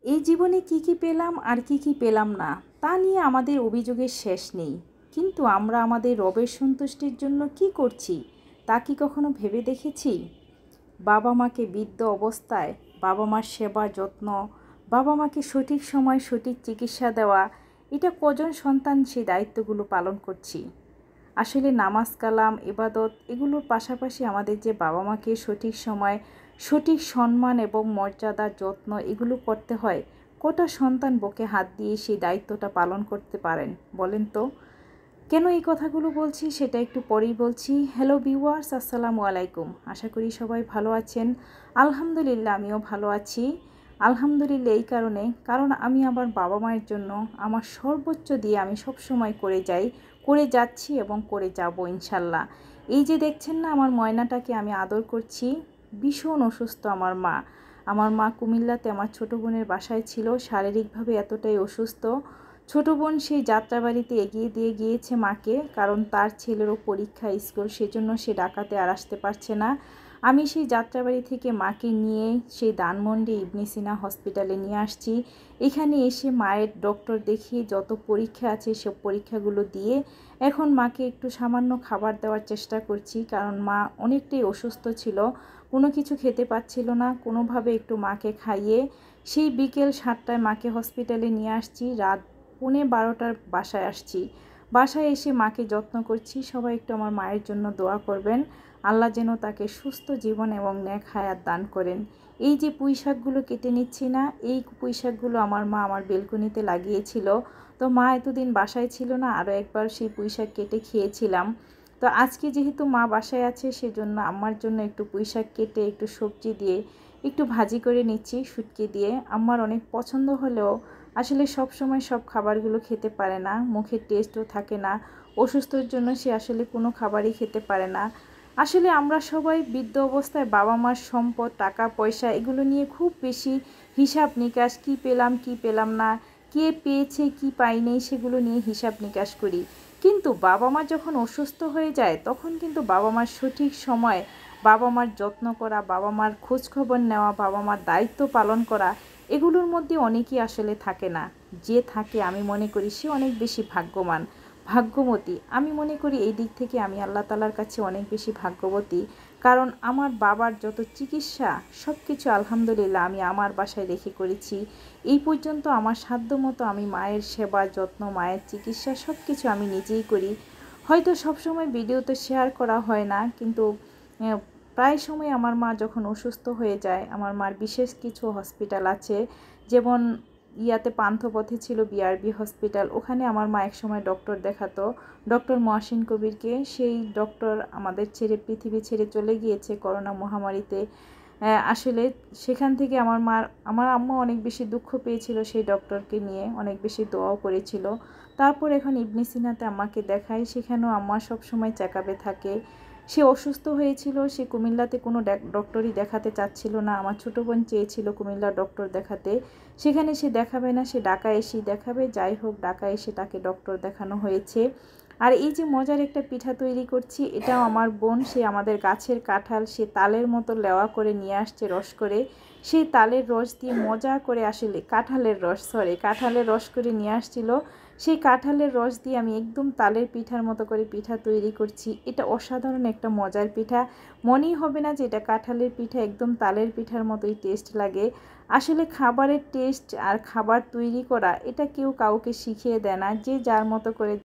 এই জীবনে কি পেলাম আর কি পেলাম না তা নিয়ে আমাদের অভিযোগের শেষ নেই। কিন্তু আমরা আমাদের রবের সন্তুষ্টির জন্য কি করছি তা কি কখনো ভেবে দেখেছি? বাবা মাকে বৃদ্ধ অবস্থায় বাবা মার সেবা যত্ন, বাবা মাকে সঠিক সময় সঠিক চিকিৎসা দেওয়া, এটা কজন সন্তান সেই দায়িত্বগুলো পালন করছি? আসলে নামাজ কালাম ইবাদত এগুলোর পাশাপাশি আমাদের যে বাবা মাকে সঠিক সময় সঠিক সম্মান এবং মর্যাদা যত্ন এগুলো করতে হয়, কটা সন্তান বুকে হাত দিয়ে সেই দায়িত্বটা পালন করতে পারেন বলেন তো? কেন এই কথাগুলো বলছি সেটা একটু পরেই বলছি। হ্যালো ভিউয়ার্স, আসসালামু আলাইকুম। আশা করি সবাই ভালো আছেন। আলহামদুলিল্লাহ আমিও ভালো আছি। আলহামদুলিল্লাহ এই কারণ আমি আমার বাবা মায়ের জন্য আমার সর্বোচ্চ দিয়ে আমি সবসময় করে যাচ্ছি এবং করে যাব ইনশাল্লাহ। এই যে দেখছেন না আমার ময়নাটাকে আমি আদর করছি, ভীষণ অসুস্থ আমার মা কুমিল্লাতে আমার ছোটো বোনের বাসায় ছিল, শারীরিকভাবে এতটাই অসুস্থ। ছোট বোন সেই যাত্রাবাড়িতে এগিয়ে দিয়ে গিয়েছে মাকে, কারণ তার ছেলেরও পরীক্ষা স্কুল, সেজন্য সে ঢাকাতে আর আসতে পারছে না। আমি সেই যাত্রাবাড়ি থেকে মাকে নিয়ে সেই ধানমন্ডি ইবনে সিনা হসপিটালে নিয়ে আসছি। এখানে এসে মায়ের ডক্টর দেখিয়ে যত পরীক্ষা আছে সব পরীক্ষাগুলো দিয়ে এখন মাকে একটু সামান্য খাবার দেওয়ার চেষ্টা করছি, কারণ মা অনেকটাই অসুস্থ ছিল, কোনো কিছু খেতে পাচ্ছিল না। কোনোভাবে একটু মাকে খাইয়ে সেই বিকেল 7টায় মাকে হসপিটালে নিয়ে আসছি, রাত 11:30টার বাসায় আসছি। বাসায় এসে মাকে যত্ন করছি। সবাই একটু আমার মায়ের জন্য দোয়া করবেন, আল্লাহ যেন তাকে সুস্থ জীবন এবং নেক হায়াত দান করেন। এই যে পুঁই শাকগুলো কেটে নিচ্ছি না, এই পুঁই শাকগুলো আমার মা আমার বেলকনিতে লাগিয়েছিল। তো মা এতদিন বাসায় ছিল না, আরও একবার সেই পুঁই শাক কেটে খেয়েছিলাম। তো আজকে যেহেতু মা বাসায় আছে সেজন্য আমার জন্য একটু পুঁই শাক কেটে একটু সবজি দিয়ে একটু ভাজি করে নিচ্ছি শুটকি দিয়ে। আমার অনেক পছন্দ হলেও আসলে সব সময় সব খাবারগুলো খেতে পারে না, মুখের টেস্টও থাকে না। অসুস্থর জন্য সে আসলে কোনো খাবারই খেতে পারে না। আসলে আমরা সবাই বৃদ্ধ অবস্থায় বাবা মার সম্পদ টাকা পয়সা এগুলো নিয়ে খুব বেশি হিসাব নিকাশ, কি পেলাম কি পেলাম না, কে পেয়েছে কি পাইনি সেগুলো নিয়ে হিসাব নিকাশ করি। কিন্তু বাবা মা যখন অসুস্থ হয়ে যায় তখন কিন্তু বাবা মার সঠিক সময় বাবা মার যত্ন করা, বাবা মার খোঁজখবর নেওয়া, বাবা মার দায়িত্ব পালন করা, এগুলোর মধ্যে অনেকেই আসলে থাকে না। যে থাকে আমি মনে করি সে অনেক বেশি ভাগ্যবান, ভাগ্যবতী। আমি মনে করি এই দিক থেকে আমি আল্লাহ তাআলার কাছে অনেক বেশি ভাগ্যবতী, কারণ আমার বাবার যত চিকিৎসা সব কিছু আলহামদুলিল্লাহ আমি আমার বাসায় রেখে করেছি। এই পর্যন্ত আমার সাধ্যমতো আমি মায়ের সেবা যত্ন, মায়ের চিকিৎসা সব কিছু আমি নিজেই করি। হয়তো সবসময় ভিডিওতে শেয়ার করা হয় না, কিন্তু প্রায় সময় আমার মা যখন অসুস্থ হয়ে যায়, আমার মার বিশেষ কিছু হসপিটাল আছে, যেমন ইয়াতে পান্থপথে ছিল বিআরবি হসপিটাল, ওখানে আমার মা একসময় ডক্টর দেখাতো, ডক্টর মহসিন কবিরকে। সেই ডক্টর আমাদের পৃথিবী ছেড়ে চলে গিয়েছে করোনা মহামারীতে। আসলে সেখান থেকে আমার আম্মা অনেক বেশি দুঃখ পেয়েছিল, সেই ডক্টরকে নিয়ে অনেক বেশি দোয়াও করেছিল। তারপর এখন ইবনে সিনাতে আম্মাকে দেখাই, সেখানেও আম্মা সব সময় চেক আপে থাকে। সে অসুস্থ হয়েছিল, সে কুমিল্লাতে কোনো ডক্টরই দেখাতে চাচ্ছিল না। আমার ছোটো বোন চেয়েছিল কুমিল্লার ডক্টর দেখাতে, সেখানে সে দেখাবে না, সে ঢাকা এসেই দেখাবে। যাই হোক, ঢাকা এসে তাকে ডক্টর দেখানো হয়েছে। আর এই যে মজার একটা পিঠা তৈরি করছি, এটাও আমার বোন, সে আমাদের গাছের কাঁঠাল, সে তালের মতো লেওয়া করে নিয়ে আসছে রস করে। সেই তালের রস দিয়ে মজা করে, আসলে কাঁঠালের রস করে নিয়ে আসছিল। সেই কাঁঠালের রস দিয়ে আমি একদম তালের পিঠার মতো করে পিঠা তৈরি করছি। এটা অসাধারণ একটা মজার পিঠা, মনেই হবে না যে এটা কাঁঠালের পিঠা, একদম তালের পিঠার মতোই টেস্ট লাগে। আসলে খাবারের টেস্ট আর খাবার তৈরি করা এটা কেউ কাউকে শিখিয়ে দেয় না, যে যার মতো করে